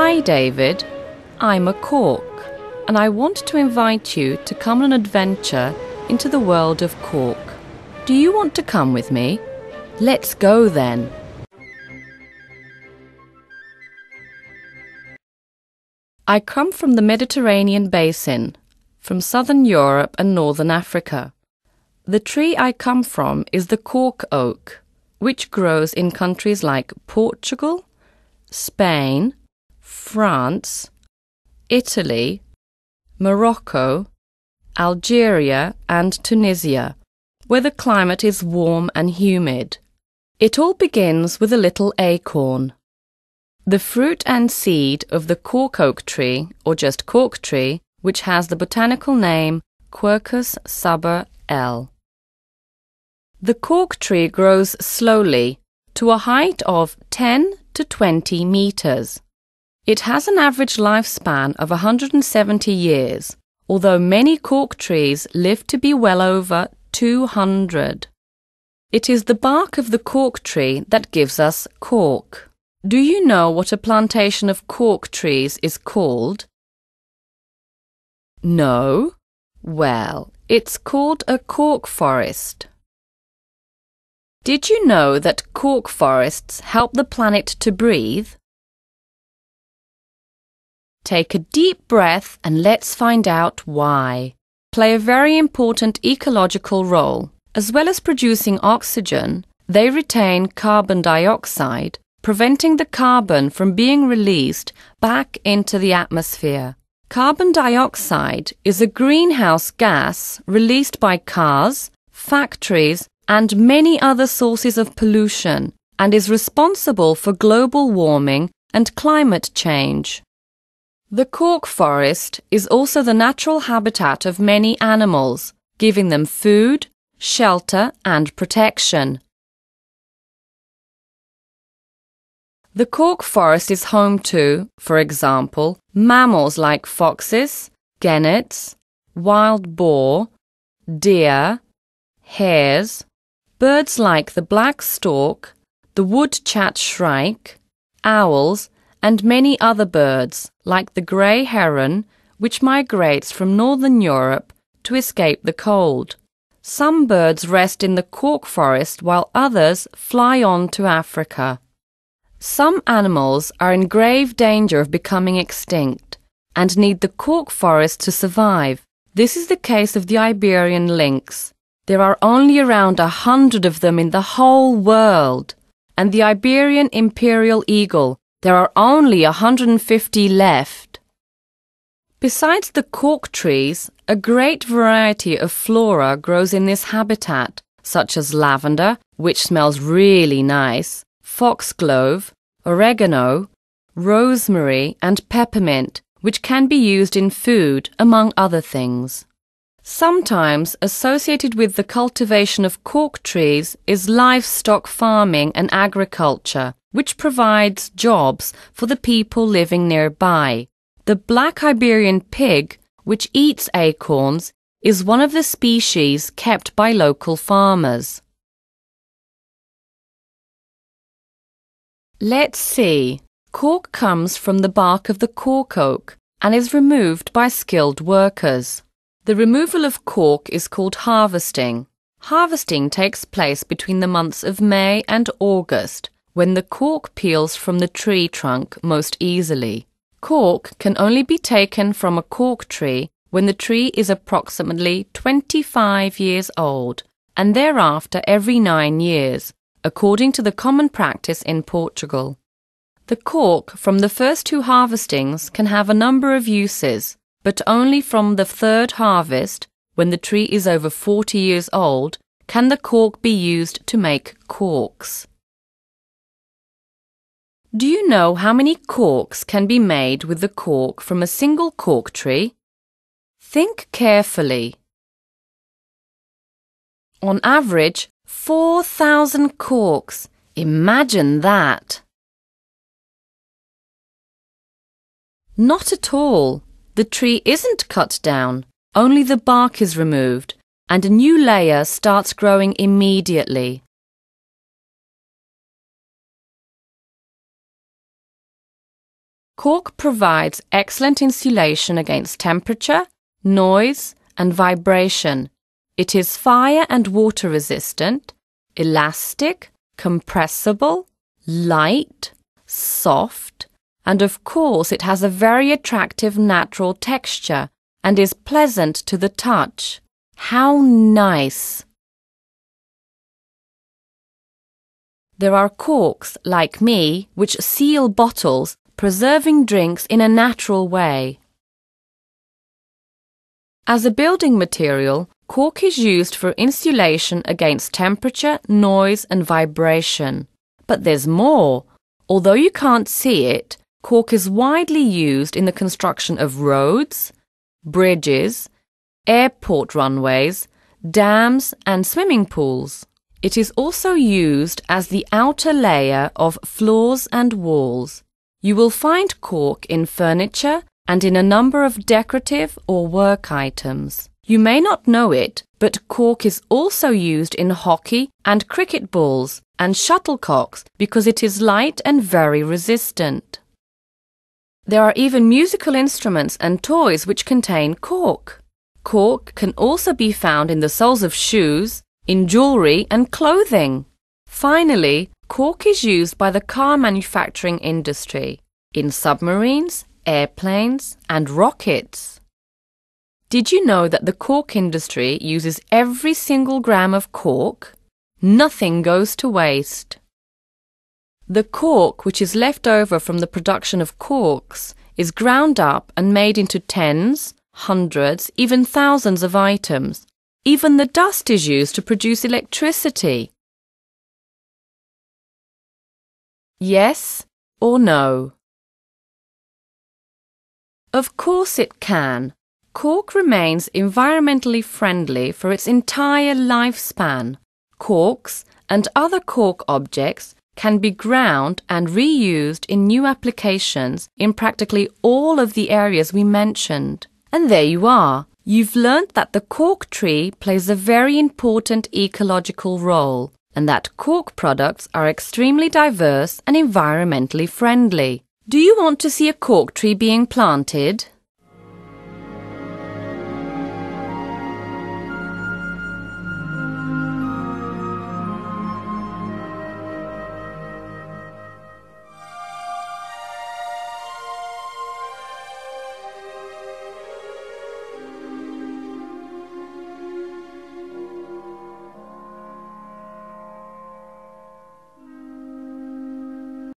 Hi David, I'm a cork and I want to invite you to come on an adventure into the world of cork. Do you want to come with me? Let's go then. I come from the Mediterranean basin, from southern Europe and northern Africa. The tree I come from is the cork oak, which grows in countries like Portugal, Spain, France, Italy, Morocco, Algeria and Tunisia, where the climate is warm and humid. It all begins with a little acorn. The fruit and seed of the cork oak tree, or just cork tree, which has the botanical name Quercus suber L. The cork tree grows slowly to a height of 10 to 20 meters. It has an average lifespan of 170 years, although many cork trees live to be well over 200. It is the bark of the cork tree that gives us cork. Do you know what a plantation of cork trees is called? No? Well, it's called a cork forest. Did you know that cork forests help the planet to breathe? Take a deep breath and let's find out why. Play a very important ecological role. As well as producing oxygen, they retain carbon dioxide, preventing the carbon from being released back into the atmosphere. Carbon dioxide is a greenhouse gas released by cars, factories, and many other sources of pollution, and is responsible for global warming and climate change. The cork forest is also the natural habitat of many animals, giving them food, shelter, and protection. The cork forest is home to, for example, mammals like foxes, gannets, wild boar, deer, hares, birds like the black stork, the wood-chat shrike, owls, and many other birds like the grey heron, which migrates from northern Europe to escape the cold. Some birds rest in the cork forest while others fly on to Africa. Some animals are in grave danger of becoming extinct and need the cork forest to survive. This is the case of the Iberian lynx. There are only around 100 of them in the whole world, and the Iberian imperial eagle, there are only 150 left. Besides the cork trees, a great variety of flora grows in this habitat, such as lavender, which smells really nice, foxglove, oregano, rosemary, and peppermint, which can be used in food, among other things. Sometimes associated with the cultivation of cork trees is livestock farming and agriculture, which provides jobs for the people living nearby. The black Iberian pig, which eats acorns, is one of the species kept by local farmers. Let's see. Cork comes from the bark of the cork oak and is removed by skilled workers. The removal of cork is called harvesting. Harvesting takes place between the months of May and August, when the cork peels from the tree trunk most easily. Cork can only be taken from a cork tree when the tree is approximately 25 years old, and thereafter every 9 years, according to the common practice in Portugal. The cork from the first 2 harvestings can have a number of uses, but only from the 3rd harvest, when the tree is over 40 years old, can the cork be used to make corks. Do you know how many corks can be made with the cork from a single cork tree? Think carefully. On average, 4,000 corks. Imagine that! Not at all. The tree isn't cut down, only the bark is removed, and a new layer starts growing immediately. Cork provides excellent insulation against temperature, noise, and vibration. It is fire and water resistant, elastic, compressible, light, soft, and of course it has a very attractive natural texture and is pleasant to the touch. How nice! There are corks, like me, which seal bottles, preserving drinks in a natural way. As a building material, cork is used for insulation against temperature, noise and vibration. But there's more. Although you can't see it, cork is widely used in the construction of roads, bridges, airport runways, dams and swimming pools. It is also used as the outer layer of floors and walls. You will find cork in furniture and in a number of decorative or work items. You may not know it, but cork is also used in hockey and cricket balls and shuttlecocks because it is light and very resistant. There are even musical instruments and toys which contain cork. Cork can also be found in the soles of shoes, in jewellery and clothing. Finally, cork is used by the car manufacturing industry, in submarines, airplanes and rockets. Did you know that the cork industry uses every single gram of cork? Nothing goes to waste. The cork which is left over from the production of corks is ground up and made into tens, hundreds, even thousands of items. Even the dust is used to produce electricity. Yes or no? Of course it can. Cork remains environmentally friendly for its entire lifespan. Corks and other cork objects can be ground and reused in new applications in practically all of the areas we mentioned. And there you are. You've learnt that the cork tree plays a very important ecological role and that cork products are extremely diverse and environmentally friendly. Do you want to see a cork tree being planted?